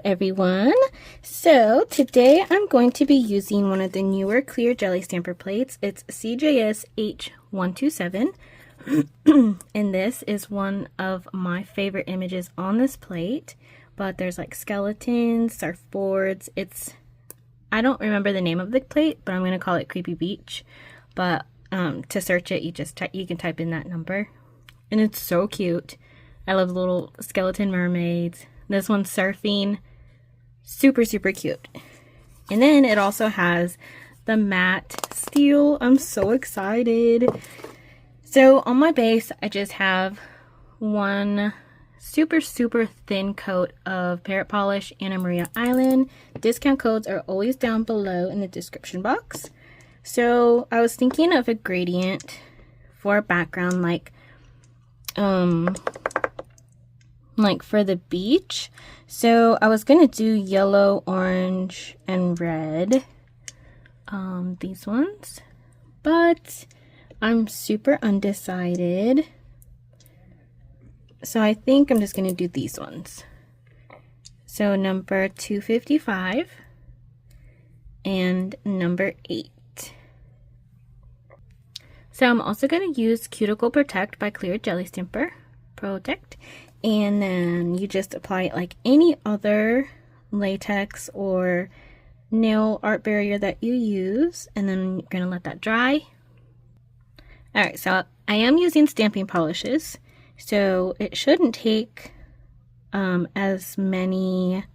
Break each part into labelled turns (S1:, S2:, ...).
S1: everyone. So today I'm going to be using one of the newer clear jelly stamper plates. It's Cjs H-127 and this is one of my favorite images on this plate, but there's like skeletons, surfboards. I don't remember the name of the plate, but I'm going to call it Creepy Beach. But to search it, you can type in that number, and it's so cute. I love little skeleton mermaids. This one's surfing. Super cute. And then it also has the matte steel. I'm so excited. So on my base, I just have one super thin coat of parrot polish Anna Maria Island. Discount codes are always down below in the description box. So I was thinking of a gradient for a background like for the beach. So I was gonna do yellow, orange, and red, these ones, but I'm super undecided. So I think I'm just gonna do these ones. So number 255 and number 8. So I'm also gonna use Cuticle Protect by Clear Jelly Stamper Protect. And then you just apply it like any other latex or nail art barrier that you use. And then you're going to let that dry. Alright, so I am using stamping polishes. So it shouldn't take as many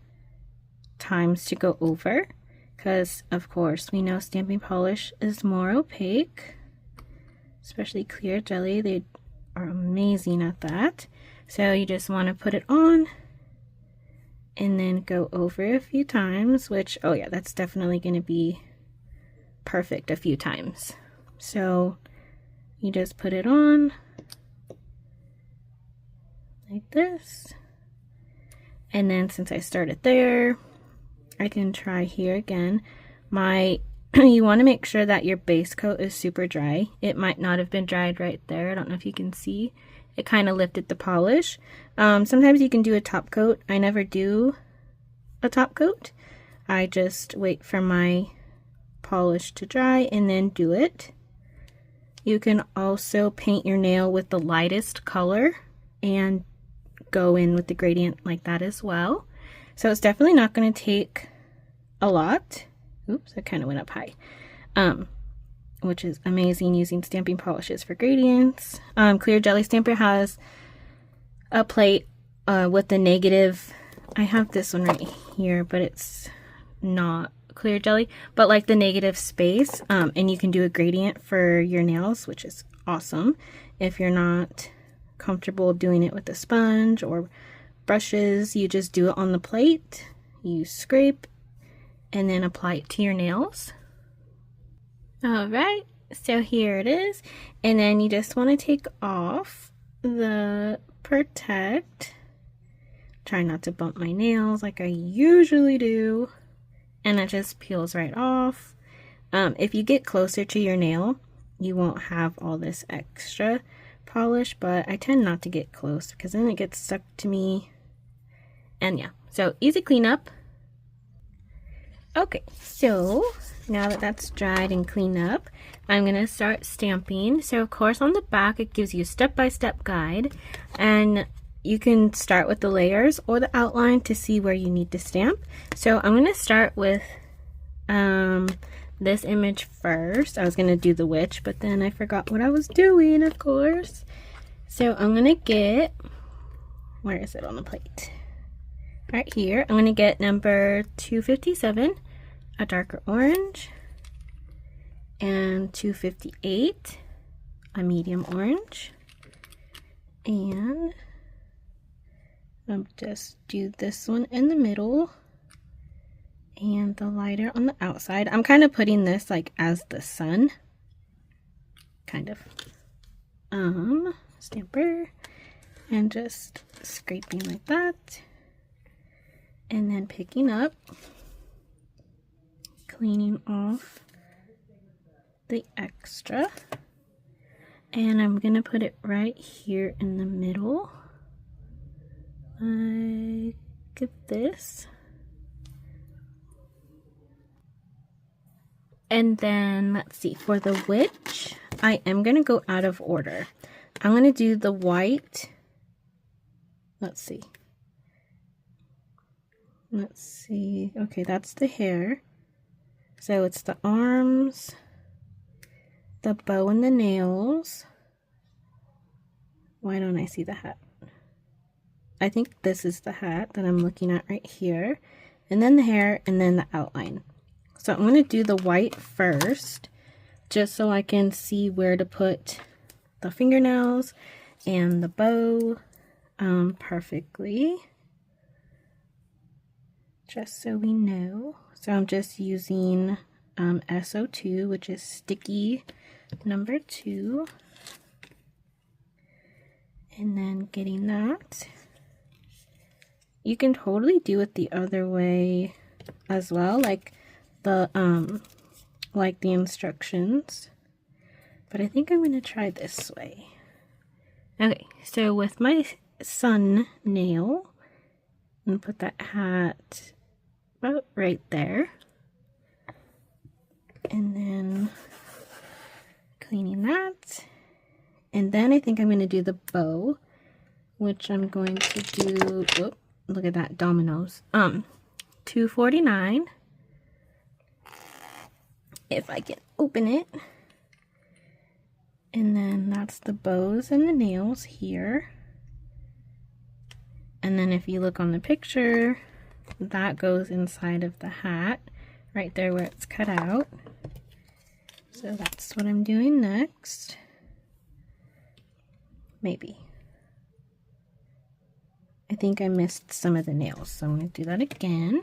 S1: times to go over. Because, of course, we know stamping polish is more opaque. Especially clear jelly. They are amazing at that. So you just want to put it on and then go over a few times, which, oh yeah, that's definitely going to be perfect a few times. So you just put it on like this. And then since I started there, I can try here again. You want to make sure that your base coat is super dry. It might not have been dried right there. I don't know if you can see. It kind of lifted the polish. Sometimes you can do a top coat. I never do a top coat. I just wait for my polish to dry and then do it. You can also paint your nail with the lightest color and go in with the gradient like that as well. So it's definitely not going to take a lot. Oops, I kind of went up high. Which is amazing using stamping polishes for gradients. Clear Jelly Stamper has a plate with the negative. I have this one right here, but it's not clear jelly, but like the negative space, and you can do a gradient for your nails, which is awesome. If you're not comfortable doing it with a sponge or brushes, you just do it on the plate. You scrape and then apply it to your nails. Alright, so here it is, and then you just want to take off the protect. Try not to bump my nails like I usually do, and it just peels right off. If you get closer to your nail, you won't have all this extra polish, but I tend not to get close because then it gets stuck to me. And yeah, so easy cleanup. Okay, so now that that's dried and cleaned up, I'm going to start stamping. So of course on the back it gives you a step-by-step guide, and you can start with the layers or the outline to see where you need to stamp. So I'm going to start with this image first. I was going to do the witch, but then I forgot what I was doing, of course. So I'm going to get, where is it on the plate? Right here, I'm going to get number 257, a darker orange, and 258, a medium orange, and I'll just do this one in the middle, and the lighter on the outside. I'm kind of putting this like as the sun, kind of, stamper, and just scraping like that. And then picking up, cleaning off the extra, and I'm gonna put it right here in the middle, like this. And then, let's see, for the witch, I am going to go out of order. I'm going to do the white. Let's see. Okay, that's the hair. So it's the arms, the bow and the nails. Why don't I see the hat? I think this is the hat that I'm looking at right here. And then the hair, and then the outline. So I'm going to do the white first, just so I can see where to put the fingernails and the bow perfectly. Just so we know. So I'm just using SO2, which is sticky number 2. And then getting that. You can totally do it the other way as well, like the instructions. But I think I'm going to try this way. Okay, so with my sun nail, I'm going to put that hat about right there. And then cleaning that. And then I think I'm going to do the bow, which I'm going to do, whoop, look at that, dominoes. $2.49. If I can open it. And then that's the bows and the nails here. And then if you look on the picture, that goes inside of the hat, right there where it's cut out. So that's what I'm doing next. Maybe. I think I missed some of the nails, so I'm going to do that again.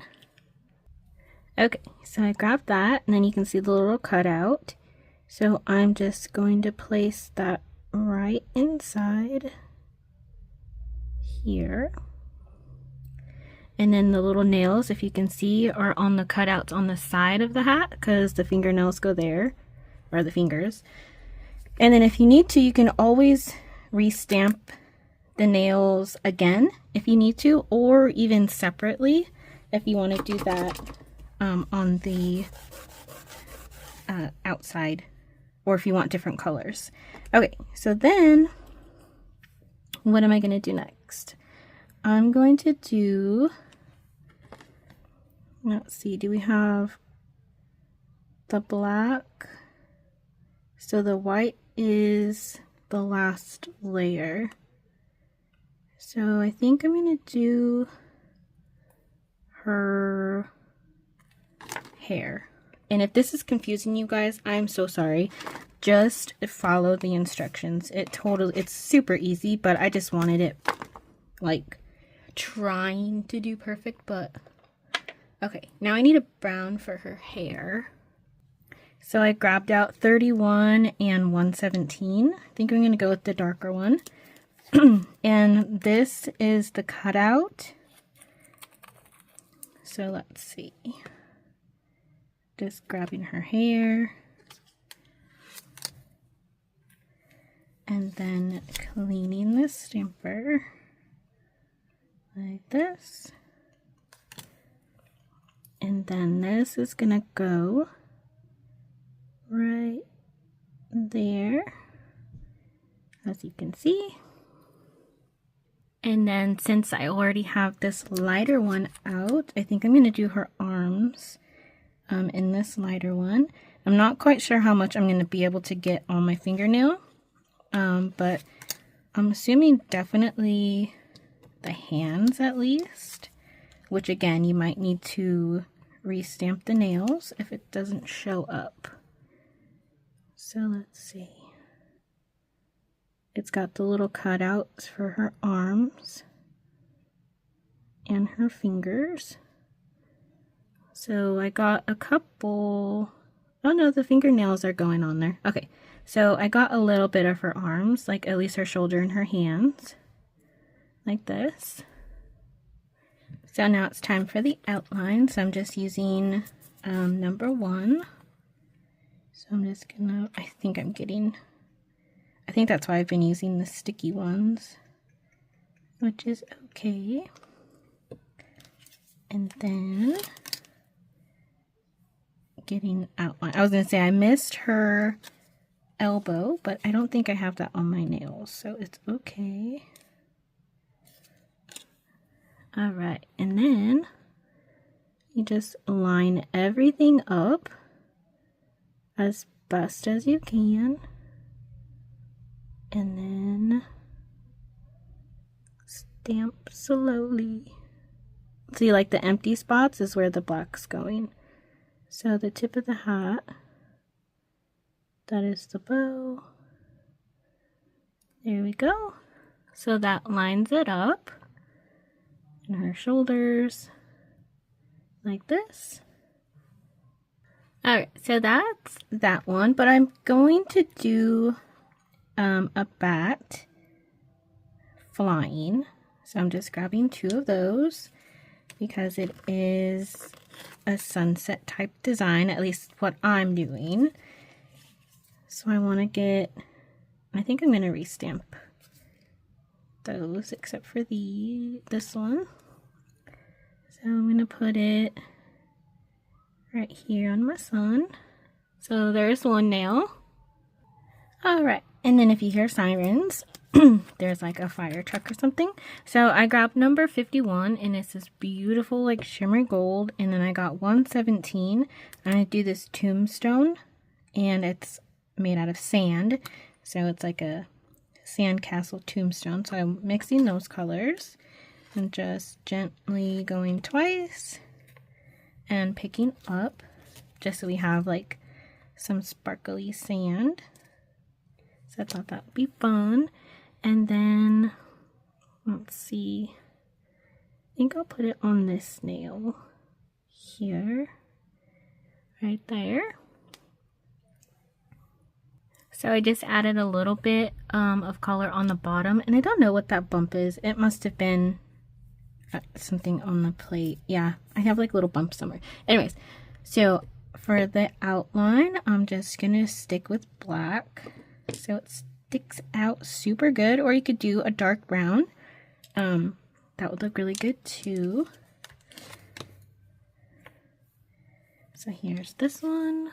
S1: Okay, so I grabbed that, and then you can see the little cutout. So I'm just going to place that right inside here. And then the little nails, if you can see, are on the cutouts on the side of the hat, because the fingernails go there, or the fingers. And then if you need to, you can always restamp the nails again if you need to, or even separately if you want to do that on the outside, or if you want different colors. Okay, so then what am I going to do next? I'm going to do, let's see, do we have the black? So the white is the last layer. So I think I'm going to do her hair. And if this is confusing you guys, I'm so sorry. Just follow the instructions. It's super easy, but I just wanted it like trying to do perfect, but okay. Now I need a brown for her hair. So I grabbed out 31 and 117. I think I'm going to go with the darker one. And this is the cutout. So let's see. Just grabbing her hair. And then cleaning the stamper like this. And then this is going to go right there, as you can see. And then since I already have this lighter one out, I think I'm going to do her arms in this lighter one. I'm not quite sure how much I'm going to be able to get on my fingernail, but I'm assuming definitely the hands at least, which again, you might need to restamp the nails if it doesn't show up. So let's see. It's got the little cutouts for her arms and her fingers. So I got a couple, oh no, the fingernails are going on there. Okay, so I got a little bit of her arms, like at least her shoulder and her hands, like this. So now it's time for the outline. So I'm just using number 1. So I'm just gonna, I think that's why I've been using the sticky ones, which is okay. And then getting outline. I was going to say I missed her elbow, but I don't think I have that on my nails, so it's okay. All right, and then you just line everything up as best as you can, and then stamp slowly. See, like the empty spots is where the black's going. So the tip of the hat, that is the bow. There we go. So that lines it up. And her shoulders, like this. Alright, so that's that one, but I'm going to do a bat flying. So I'm just grabbing 2 of those because it is a sunset type design, at least what I'm doing. So I want to get, I think I'm going to restamp those except for this one. So I'm going to put it right here on my sun. So there's one nail. Alright, and then if you hear sirens, there's like a fire truck or something. So I grabbed number 51 and it's this beautiful like shimmer gold, and then I got 117. I'm going to do this tombstone and it's made out of sand. So it's like a sandcastle tombstone. So I'm mixing those colors and just gently going twice and picking up just so we have like some sparkly sand. So I thought that would be fun. And then let's see, I think I'll put it on this nail here, right there. So I just added a little bit of color on the bottom, and I don't know what that bump is. It must have been something on the plate. Yeah, I have like little bumps somewhere. Anyways, so for the outline, I'm just gonna stick with black so it sticks out super good, or you could do a dark brown. That would look really good too. So here's this one.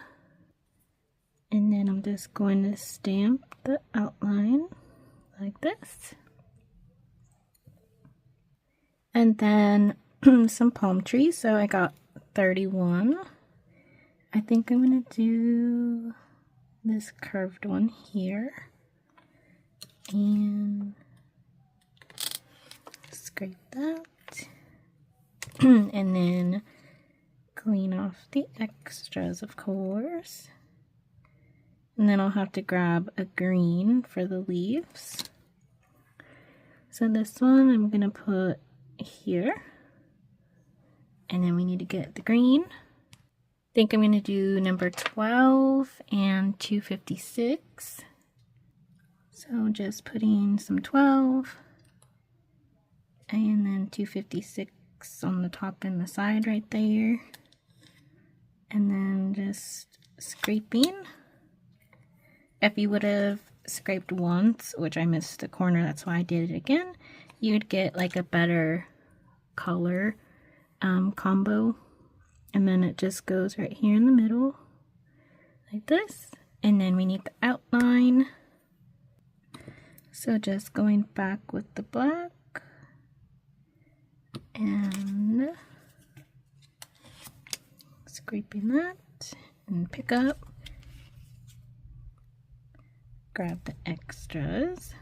S1: And then I'm just going to stamp the outline like this. And then some palm trees. So I got 31. I think I'm going to do this curved one here. And scrape that. And then clean off the extras, of course. And then I'll have to grab a green for the leaves. So this one I'm going to put here. And then we need to get the green. I think I'm going to do number 12 and 256. So just putting some 12 and then 256 on the top and the side right there. And then just scraping. If you would have scraped once, which I missed the corner, that's why I did it again, you'd get like a better color combo. And then it just goes right here in the middle, like this. And then we need the outline. So just going back with the black. And scraping that and pick up. Grab the extras.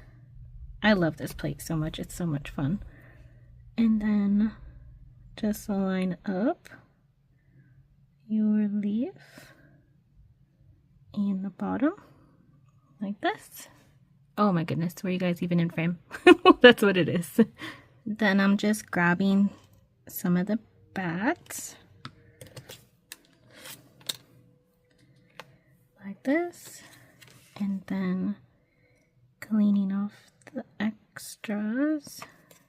S1: I love this plate so much. It's so much fun. And then just line up your leaf and the bottom like this. Oh my goodness, were you guys even in frame? That's what it is. Then I'm just grabbing some of the bats like this. And then cleaning off the extras,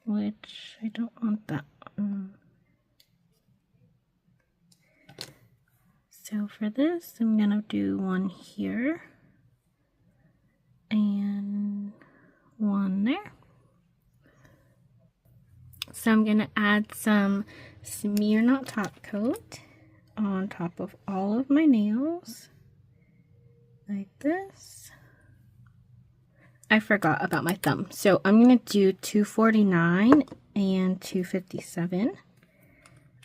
S1: which I don't want that one. So for this, I'm going to do one here and one there. So I'm going to add some Smear Not Top Coat on top of all of my nails, like this. I forgot about my thumb, so I'm gonna do 249 and 257.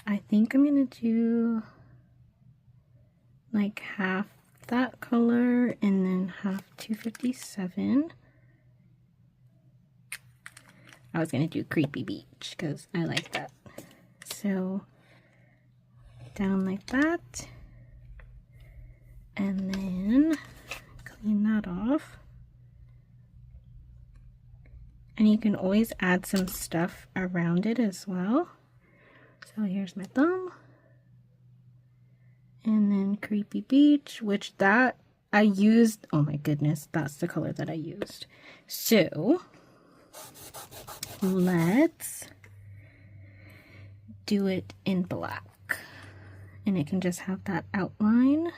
S1: I think I'm gonna do like half that color and then half 257. I was gonna do Creepy Beach because I like that. So down like that, and then clean that off. And you can always add some stuff around it as well. So here's my thumb. And then Creepy Beach, which that I used, oh my goodness, that's the color that I used. So let's do it in black. And it can just have that outline.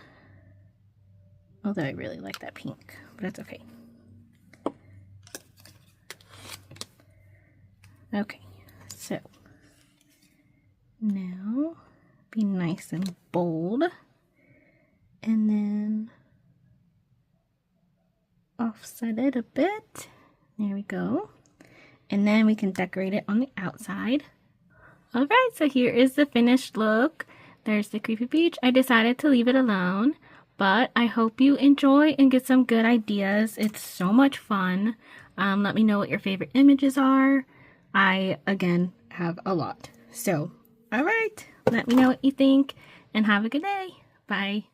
S1: Although I really like that pink, but that's okay. Okay, so now be nice and bold, and then offset it a bit. There we go. And then we can decorate it on the outside. All right, so here is the finished look. There's the Creepy Beach. I decided to leave it alone, but I hope you enjoy and get some good ideas. It's so much fun. Let me know what your favorite images are. I, again, have a lot. So, all right, let me know what you think and have a good day. Bye.